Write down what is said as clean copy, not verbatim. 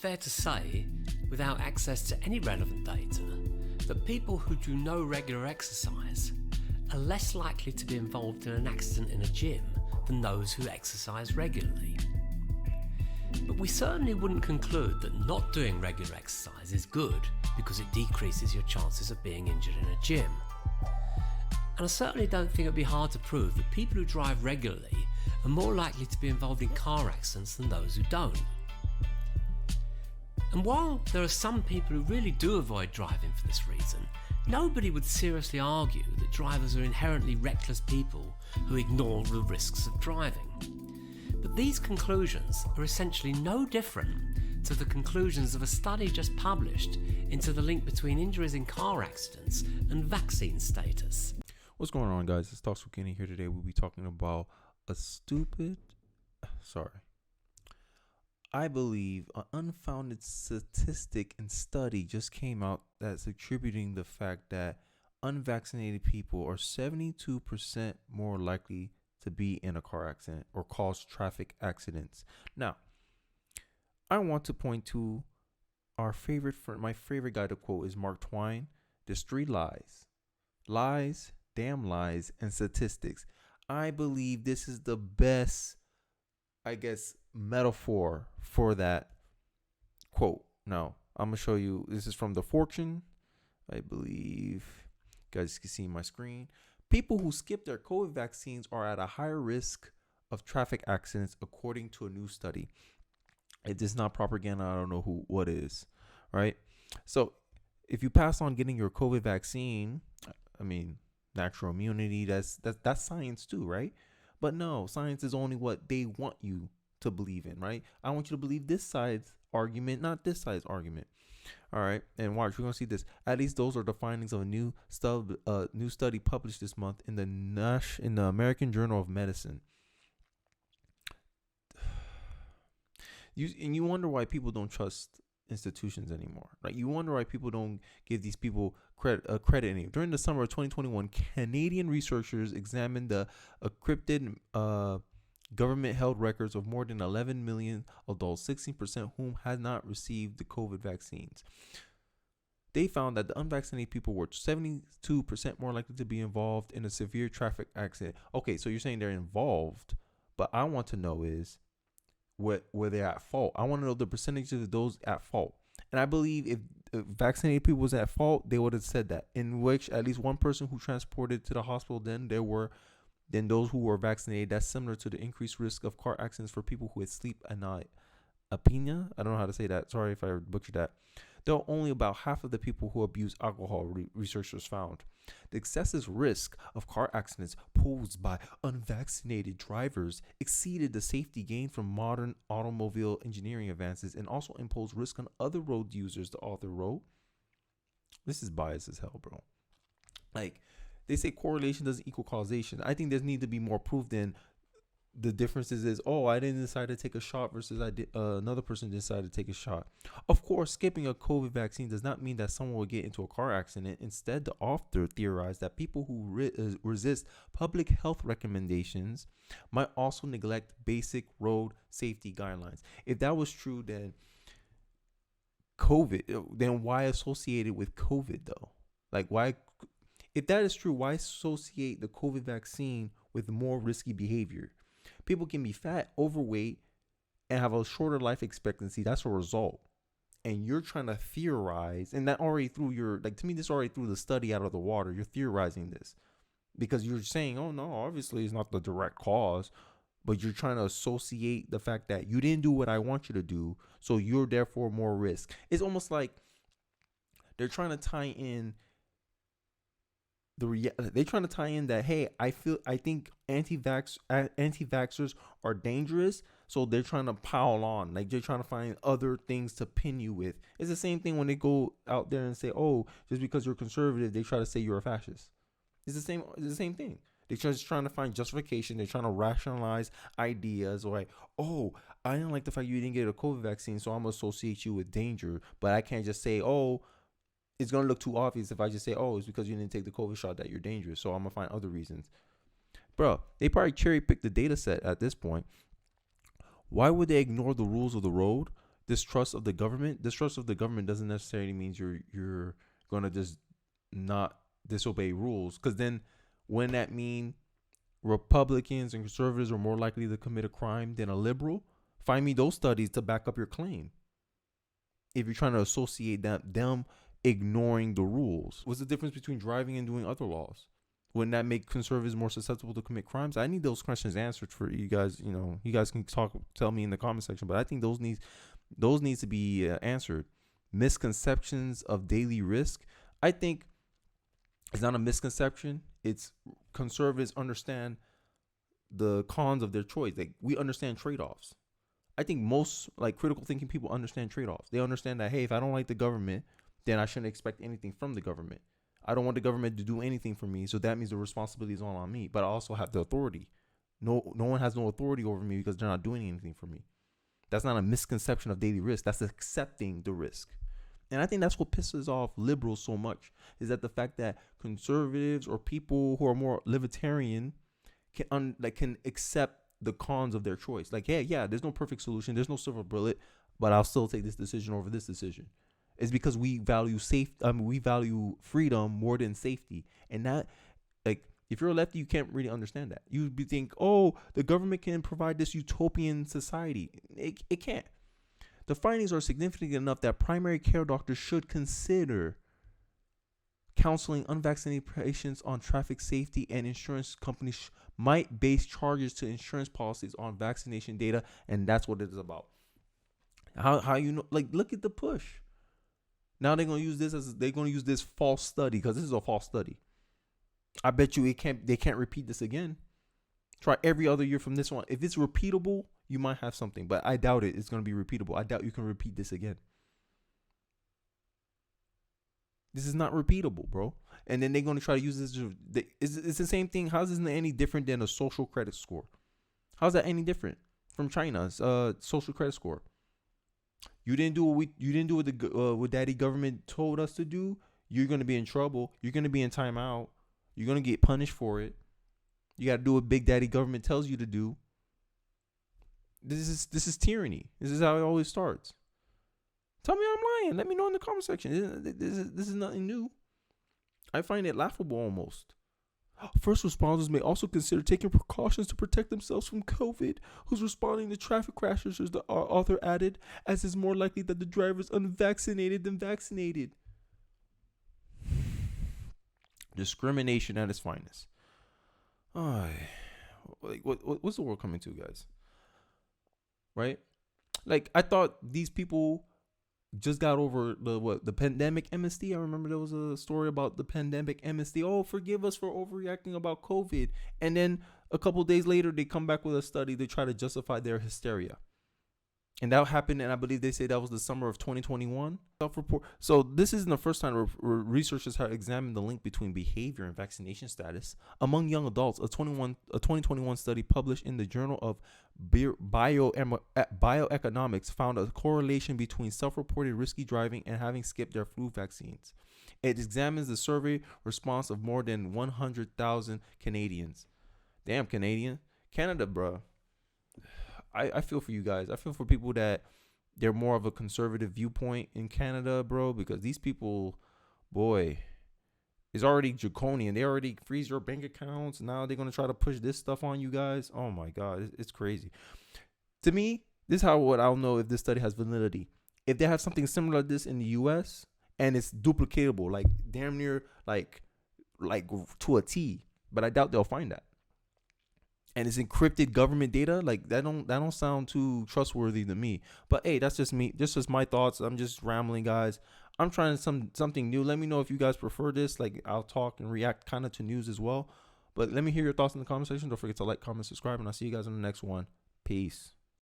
fair to say, without access to any relevant data, that people who do no regular exercise are less likely to be involved in an accident in a gym than those who exercise regularly. But we certainly wouldn't conclude that not doing regular exercise is good because it decreases your chances of being injured in a gym. And I certainly don't think it'd be hard to prove that people who drive regularly are more likely to be involved in car accidents than those who don't. And while there are some people who really do avoid driving for this reason, nobody would seriously argue that drivers are inherently reckless people who ignore the risks of driving. But these conclusions are essentially no different to the conclusions of a study just published into the link between injuries in car accidents and vaccine status. What's going on, guys? It's Talks with Kenny here today. We'll be talking about I believe an unfounded statistic and study just came out that's attributing the fact that unvaccinated people are 72% more likely to be in a car accident or cause traffic accidents. Now, I want to point to my favorite guy to quote is Mark Twain. There's 3 lies. Lies, damn lies, and statistics. I believe this is the best, metaphor for that quote. Now, I'm going to show you. This is from The Fortune. I believe you guys can see my screen. People who skip their COVID vaccines are at a higher risk of traffic accidents, according to a new study. It is not propaganda. I don't know what is, right? So if you pass on getting your COVID vaccine, natural immunity, that's science too, right? But no, science is only what they want you to believe in, right? I want you to believe this side's argument, not this side's argument. All right, and watch, we're gonna see this. At least those are the findings of a new study published this month in the American Journal of Medicine. You wonder why people don't trust institutions anymore, right? You wonder why people don't give these people credit anymore. During the summer of 2021, Canadian researchers examined the encrypted government-held records of more than 11 million adults, 16% whom had not received the COVID vaccines. They found that the unvaccinated people were 72% more likely to be involved in a severe traffic accident. Okay, so you're saying they're involved, but I want to know is where they're at fault. I want to know the percentages of those at fault. And I believe if vaccinated people was at fault, they would have said that, in which at least one person who transported to the hospital, then those who were vaccinated. That's similar to the increased risk of car accidents for people who had sleep apnea. I don't know how to say that. Sorry if I butchered that. Though only about half of the people who abuse alcohol, researchers found. The excessive risk of car accidents posed by unvaccinated drivers exceeded the safety gained from modern automobile engineering advances and also imposed risk on other road users, the author wrote. This is biased as hell, bro. They say correlation doesn't equal causation. I think there need to be more proof than the differences is, I didn't decide to take a shot versus another person decided to take a shot. Of course, skipping a COVID vaccine does not mean that someone will get into a car accident. Instead, the author theorized that people who resist public health recommendations might also neglect basic road safety guidelines. If that was true, then why associate it with COVID though? Why? If that is true, why associate the COVID vaccine with more risky behavior? People can be fat, overweight, and have a shorter life expectancy. That's a result. And you're trying to theorize, and that already threw to me, this already threw the study out of the water. You're theorizing this because you're saying, oh no, obviously it's not the direct cause, but you're trying to associate the fact that you didn't do what I want you to do, so you're therefore more risk. It's almost like they're trying to tie in they're trying to tie in that, hey, I think anti-vaxxers are dangerous, so they're trying to pile on. They're trying to find other things to pin you with. It's the same thing when they go out there and say, just because you're conservative, they try to say you're a fascist. It's the same thing. They're just trying to find justification. They're trying to rationalize ideas, I didn't like the fact you didn't get a COVID vaccine, so I'm going to associate you with danger. But I can't just say, it's going to look too obvious if I just say, it's because you didn't take the COVID shot that you're dangerous. So I'm going to find other reasons. Bro, they probably cherry picked the data set at this point. Why would they ignore the rules of the road? distrust of the government. Distrust of the government doesn't necessarily mean you're gonna just not disobey rules. Because then, wouldn't that mean Republicans and conservatives are more likely to commit a crime than a liberal? Find me those studies to back up your claim. If you're trying to associate them ignoring the rules, what's the difference between driving and doing other laws? Wouldn't that make conservatives more susceptible to commit crimes? I need those questions answered for you guys. You guys can tell me in the comment section, but I think those needs to be answered. Misconceptions of daily risk. I think it's not a misconception. It's conservatives understand the cons of their choice. Like, we understand trade-offs. I think most critical thinking people understand trade-offs. They understand that, hey, if I don't like the government, then I shouldn't expect anything from the government. I don't want the government to do anything for me, so that means the responsibility is all on me. But I also have the authority. No one has no authority over me because they're not doing anything for me. That's not a misconception of daily risk. That's accepting the risk. And I think that's what pisses off liberals so much, is that the fact that conservatives or people who are more libertarian can accept the cons of their choice. Like, yeah, there's no perfect solution. There's no silver bullet, but I'll still take this decision over this decision. It's because we value we value freedom more than safety. And that, if you're a lefty, you can't really understand that. You think, oh, the government can provide this utopian society. It can't. The findings are significant enough that primary care doctors should consider counseling unvaccinated patients on traffic safety, and insurance companies might base charges to insurance policies on vaccination data, and that's what it is about. How look at the push. Now they're gonna use this false study, because this is a false study. I bet you they can't repeat this again. Try every other year from this one. If it's repeatable, you might have something, but I doubt it's gonna be repeatable. I doubt you can repeat this again. This is not repeatable, bro. And then they're gonna try to use this. It's the same thing. How's this any different than a social credit score? How's that any different from China's social credit score? You didn't do what daddy government told us to do. You're gonna be in trouble. You're gonna be in timeout. You're gonna get punished for it. You gotta do what big daddy government tells you to do. This is tyranny. This is how it always starts. Tell me I'm lying. Let me know in the comment section. This is nothing new. I find it laughable almost. First responders may also consider taking precautions to protect themselves from COVID. Who's responding to traffic crashes, as the author added, as it's more likely that the driver is unvaccinated than vaccinated. Discrimination at its finest. What's the world coming to, guys? Right? I thought these people just got over the pandemic amnesty. I remember there was a story about the pandemic amnesty. Oh, forgive us for overreacting about COVID. And then a couple of days later, they come back with a study. They try to justify their hysteria. And that happened, and I believe they say that was the summer of 2021. Self-report. So this isn't the first time researchers have examined the link between behavior and vaccination status among young adults. A 2021 study published in the Journal of Bioeconomics found a correlation between self-reported risky driving and having skipped their flu vaccines. It examines the survey response of more than 100,000 Canadians. Damn, Canada, bro. I feel for you guys. I feel for people that they're more of a conservative viewpoint in Canada, bro, because these people, boy, is already draconian. They already freeze your bank accounts. Now they're going to try to push this stuff on you guys. Oh, my God. It's crazy. To me, this is what I'll know if this study has validity. If they have something similar to this in the U.S. and it's duplicatable, damn near like to a T, but I doubt they'll find that. And it's encrypted government data. That don't sound too trustworthy to me. But hey, that's just me. This is my thoughts. I'm just rambling, guys. I'm trying something new. Let me know if you guys prefer this. I'll talk and react kind of to news as well. But let me hear your thoughts in the comment section. Don't forget to like, comment, subscribe, and I'll see you guys in the next one. Peace.